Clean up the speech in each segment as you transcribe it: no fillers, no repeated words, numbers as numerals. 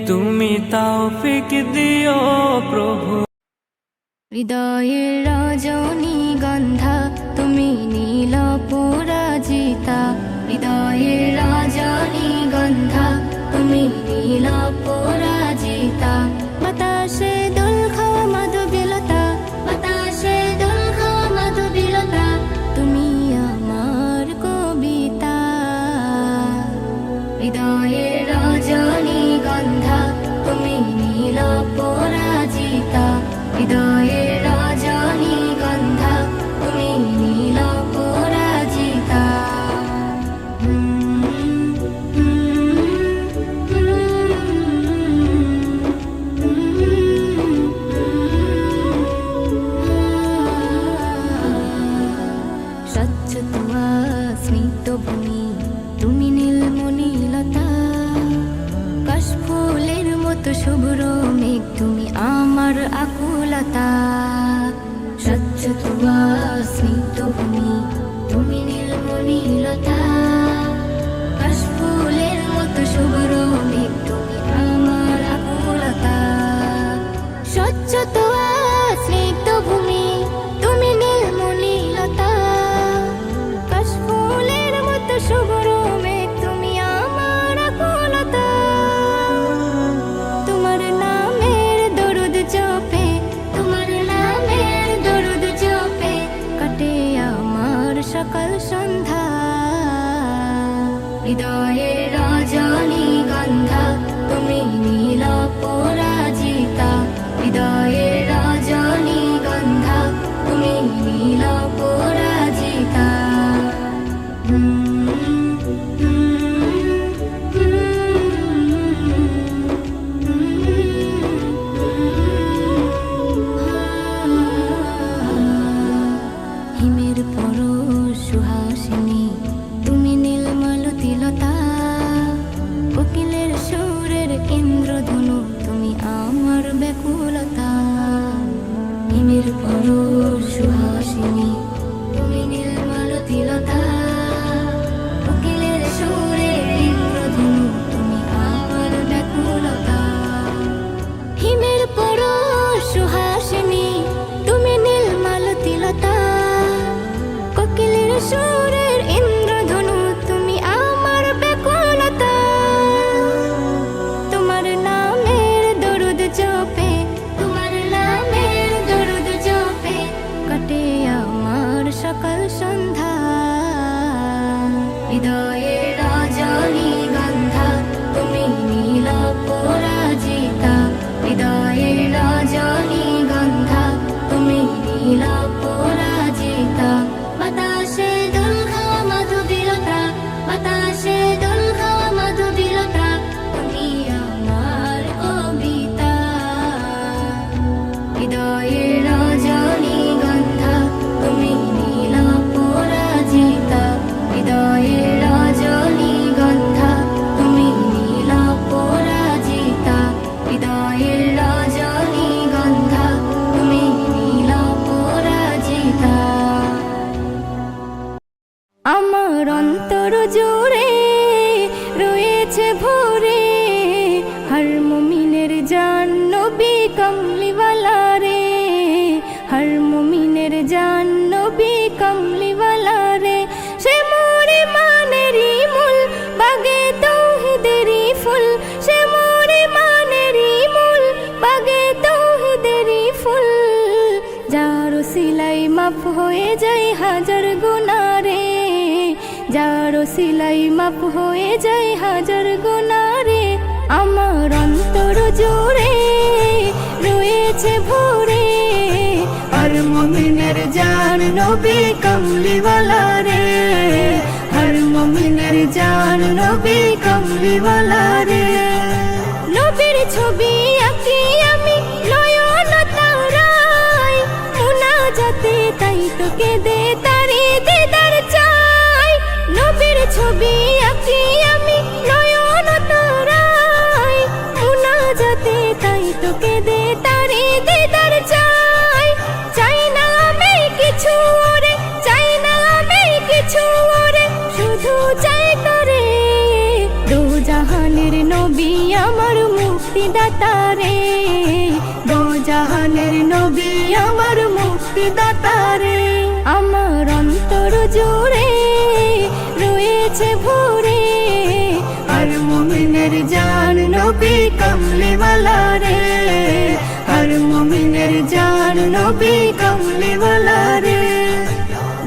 তুমি তৌফিক দিও প্রভু। হৃদয়ের রজনীগন্ধা তুমি নীল পরাজিতা, হৃদয়ের রজনীগন্ধা তুমি নীল পরাজিতা। বাতাসে দোল খাওয়া মাধবীলতা, বাতাসে দোল খাওয়া মাধবীলতা, তুমি আমার কবিতা। হৃদয়ের রজনীগন্ধা তুমি নীল পরাজিতা, হৃদয়ের রজনীগন্ধা তুমি নীল পরাজিতা। স্বচ্ছ তুয়া স্নিগ্ধ ভূমি তুমি নীলমণিলতা, কাশফুলের মতো শুভ্র মেঘ তুমি আমার আকুলতা। স্বচ্ছ তুয়া স্নিগ্ধ ভূমি তুমি নীলমণিলতা, কাশফুলের মতো শুভ্র মেঘ তুমি আমার আকুলতা। স্বচ্ছ তুয়া স্নিগ্ধ ভূমি তুমি নীলমণিলতা, কাশফুলের মতো শুভ্র মেঘ তুমি আমার আকুলতা। তোমার নামের দরুদ জপে, তোমার নামের দরুদ জপে কাটে আমার সকাল সন্ধ্যা। হৃদয়ের রজনীগন্ধা তুমি নীল পরাজিতা, হৃদয়ের রজনীগন্ধা তুমি নীল পরাজিতা। হিমের পরশ সুহাসিনী তুমি নীলমালতিলতা, কোকিলের সুরের ইন্দ্রধনু তুমি আমার ব্যাকুলতা। হিমের পরশ সুহাসিনী তুমি নীলমালতিলতা, কোকিলের সুরের ইন্দ্রধনু তুমি আমার ব্যাকুলতা। হিমের পরশ সুহাসিনী তুমি নীলমালতিলতা, কোকিলের সুরের ইন্দ্রধনু তুমি আমার ব্যাকুলতা। তোমার নামের দরুদ জপে, তোমার নামের দরুদ জপে কাটে আমার সকাল সন্ধ্যা। হৃদয়ের রজনীগন্ধা তুমি নীল পরাজিতা, হৃদয়ের রজনীগন্ধা তুমি নীল পরাজিতা। বাতাসে দোল খাওয়া মাধবীলতা, বাতাসে দোল খাওয়া মাধবীলতা, তুমি আমার কবিতা। হৃদয়ের রজনীগন্ধা তুমি নীল পরাজিতা, হৃদয়ের রজনীগন্ধা তুমি নীল পরাজিতা, হৃদয়ের রজনীগন্ধা তুমি নীল পরাজিতা। আমার অন্তর জুড়ে রয়েছে ভরে হর মুমিনের জান নবী কমলিওয়ালা রে, হর মুমিনের জান নবী কমলিওয়ালা রে। সে মোরে মানেরি মূল বাগে তৌহিদেরি ফুল, সে মোরে মানেরি মূল বাগে তৌহিদেরি ফুল। যার সিলাই মাফ হয়ে যায় হাজার গুনাহ রে, যার সিলাই মাফ হয়ে যায় হাজার গুনাহ রে। আমার অন্তর জুড়ে রয়েছে ভরে হর মুমিনের জান নবী কমলিওয়ালা রে, হর মুমিনের জান নবী কমলিওয়ালা রে। নবীর ছবি আঁকি আমি নয়ন তারায়, মুনাজাতে তাই তোকে দে তারি দিদার চাই। নবীর ছবি আঁকি আমি নয়ন তারায়, মুনাজাতে তাই তোকে দে তারি দিদার চাই। চাই না আমি কিছু ওরে, চাই না আমি কিছু ওরে, শুধু চাই তোরে। দো জাহানের নবী আমার মুক্তি শান্তিদাতা রে, দোজাহানের নবী আমার মুক্তিদাতা রে। আমার অন্তর জুড়ে রয়েছে ভরে, আর মুমিনের জান নবী কমলিওয়ালা রে, আর মুমিনের জান নবী কমলিওয়ালা রে।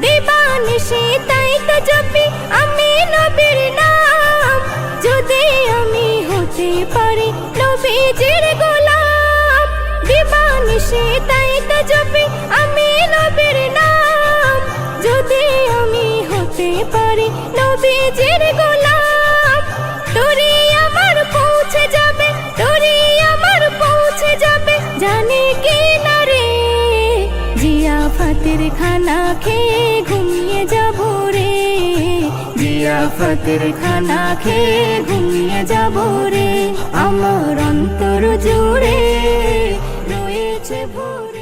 দিবানিশি তাই তো জপি আমি নবীর নাম, যদি আমি হতে পারি নবীজির গোলাম। দিবানিশি তাই তো জপি আমি নবীর নাম, যদি আমি হতে পারি নবীজির গোলাম। তোরে আমার পৌঁছে যাবে, তোরে আমার পৌঁছে যাবে, জানি কি না রে। জিয়াফতের খানা খেয়ে ঘুমিয়ে যাব রে, জিয়াফতের খানা খেয়ে ঘুমিয়ে যাব রে। আমার অন্তর জুড়ে রয়েছে ভরে।